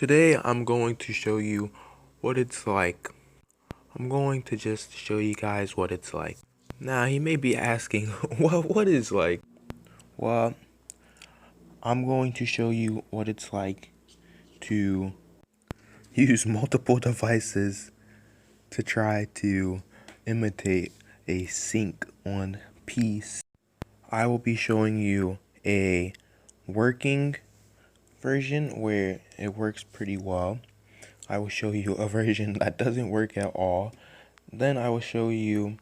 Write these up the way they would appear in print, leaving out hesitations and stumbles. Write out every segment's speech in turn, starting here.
Today I'm going to show you what it's like. I'm going to just show you guys what it's like. Now you may be asking, what is like? Well, I'm going to show you what it's like to use multiple devices to try to imitate a sync on PC. I will be showing you a working version where it works pretty well. I will show you a version that doesn't work at all. Then I will show you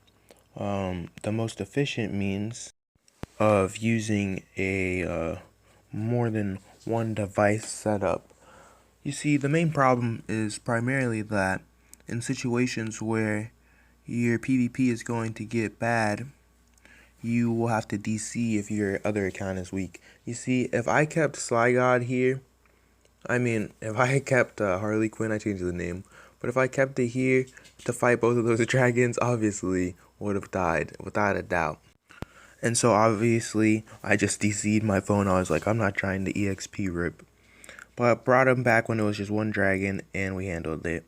the most efficient means of using a more than one device setup. You see, the main problem is primarily that in situations where your PvP is going to get bad, you will have to DC if your other account is weak. You see, if I kept Sly God here, if I kept Harley Quinn, I changed the name. But if I kept it here to fight both of those dragons, obviously would have died without a doubt. And so obviously I just DC'd my phone. I was like, I'm not trying to EXP rip. But I brought him back when it was just one dragon and we handled it.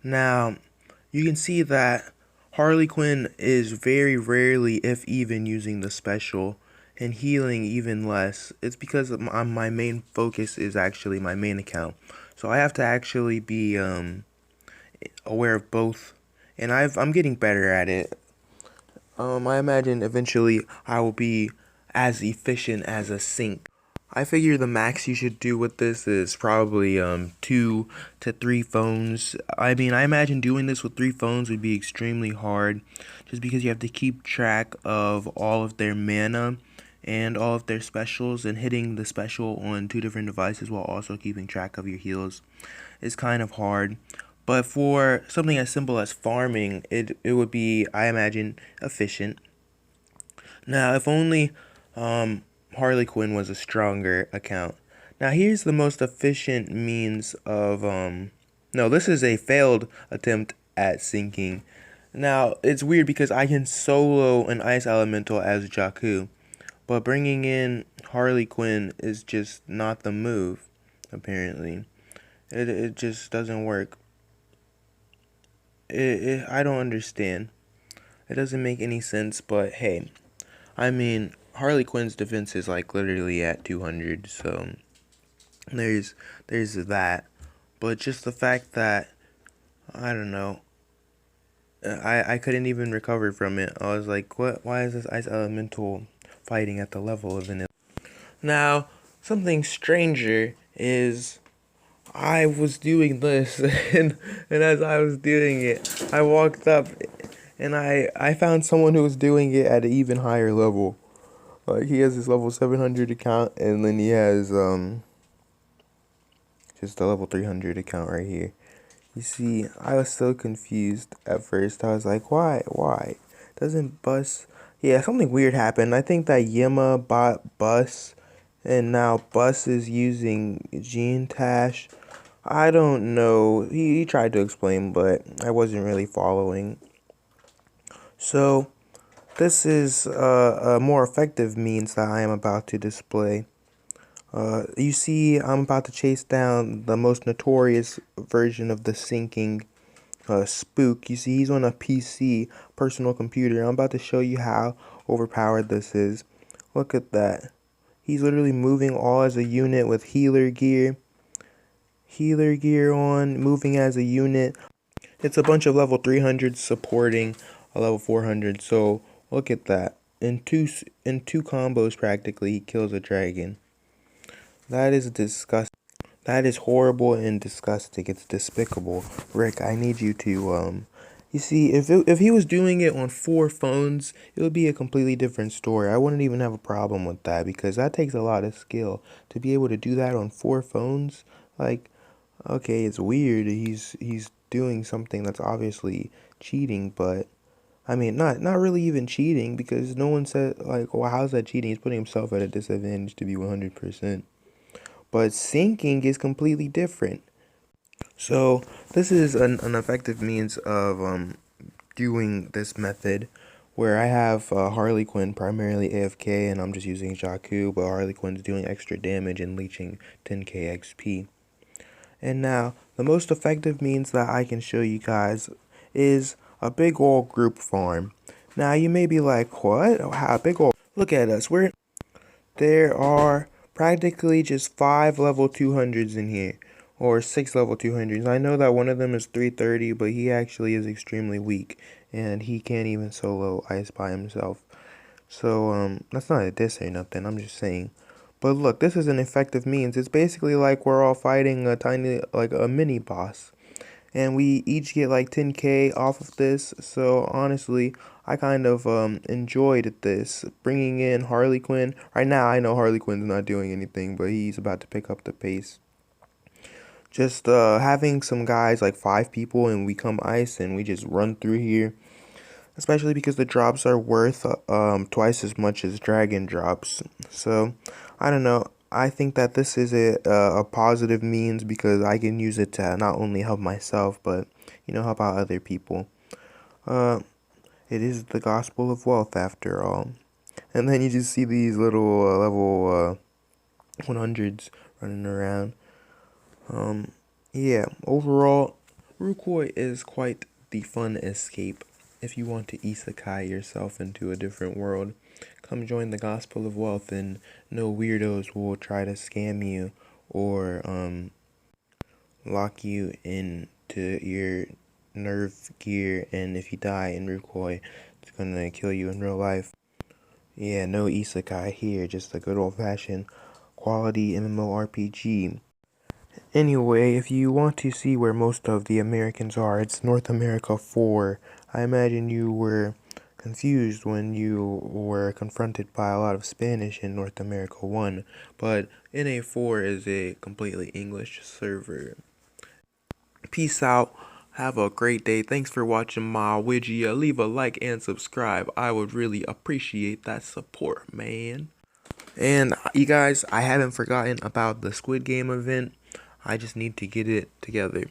Now, you can see that Harley Quinn is very rarely, if even, using the special, and healing even less. It's because my main focus is actually my main account. So I have to actually be aware of both, and I'm getting better at it. I imagine eventually I will be as efficient as a sync. I figure the max you should do with this is probably 2 to 3 phones. I imagine doing this with 3 phones would be extremely hard, just because you have to keep track of all of their mana and all of their specials, and hitting the special on 2 different devices while also keeping track of your heals is kind of hard. But for something as simple as farming, it would be, I imagine, efficient. Now, if only Harley Quinn was a stronger account. Now, here's the most efficient means of no, this is a failed attempt at syncing. Now, it's weird because I can solo an ice elemental as Jakku, but bringing in Harley Quinn is just not the move, apparently. It just doesn't work. I don't understand. It doesn't make any sense, but hey, Harley Quinn's defense is like literally at 200, so there's that. But just the fact that, I don't know, I couldn't even recover from it. I was like, what? Why is this ice elemental fighting at the level of an? Now, something stranger is I was doing this, and as I was doing it, I walked up and I found someone who was doing it at an even higher level. Like, he has his level 700 account, and then he has just a level 300 account right here. You see, I was so confused at first. I was like, why? Doesn't Bus... Yeah, something weird happened. I think that Yima bought Bus, and now Bus is using Gene Tash. I don't know. He tried to explain, but I wasn't really following. So, this is a more effective means that I am about to display. You see, I'm about to chase down the most notorious version of the syncing spook. You see, he's on a PC, personal computer. I'm about to show you how overpowered this is. Look at that. He's literally moving all as a unit with healer gear on, moving as a unit. It's a bunch of level 300s supporting a level 400. So look at that. In two combos practically, he kills a dragon. That is disgusting. That is horrible and disgusting. It's despicable. Rick, I need you to you see, if he was doing it on 4 phones, it would be a completely different story. I wouldn't even have a problem with that, because that takes a lot of skill to be able to do that on 4 phones. Like, okay, it's weird. He's doing something that's obviously cheating, but not really even cheating, because no one said, like, well, how's that cheating? He's putting himself at a disadvantage to be 100%. But syncing is completely different. So this is an effective means of doing this method, where I have Harley Quinn primarily AFK, and I'm just using Jakku, but Harley Quinn's doing extra damage and leeching 10k XP. And now, the most effective means that I can show you guys is a big old group farm. Now, you may be like, what? How big old? Look at us. There are practically just 5 level 200s in here. Or 6 level 200s. I know that one of them is 330, but he actually is extremely weak. And he can't even solo ice by himself. So, that's not a diss or nothing. I'm just saying. But look, this is an effective means. It's basically like we're all fighting a tiny, like a mini boss. And we each get like 10k off of this. So honestly, I kind of enjoyed this. Bringing in Harley Quinn. Right now, I know Harley Quinn's not doing anything, but he's about to pick up the pace. Just having some guys, like 5 people, and we come ice and we just run through here. Especially because the drops are worth twice as much as dragon drops. So, I don't know. I think that this is a positive means because I can use it to not only help myself, but, help out other people. Uh, it is the gospel of wealth after all. And then you just see these little level 100s running around. Yeah, overall, rucoy is quite the fun escape. If you want to isekai yourself into a different world, come join the Gospel of Wealth and no weirdos will try to scam you or lock you into your nerve gear, and if you die in rucoy, it's gonna kill you in real life. Yeah, no isekai here, just a good old-fashioned quality MMORPG. Anyway, if you want to see where most of the Americans are, it's North America 4. I imagine you were confused when you were confronted by a lot of Spanish in North America 1, but NA4 is a completely English server. Peace out. Have a great day. Thanks for watching my widget. Leave a like and subscribe. I would really appreciate that support, man. And you guys, I haven't forgotten about the Squid Game event. I just need to get it together.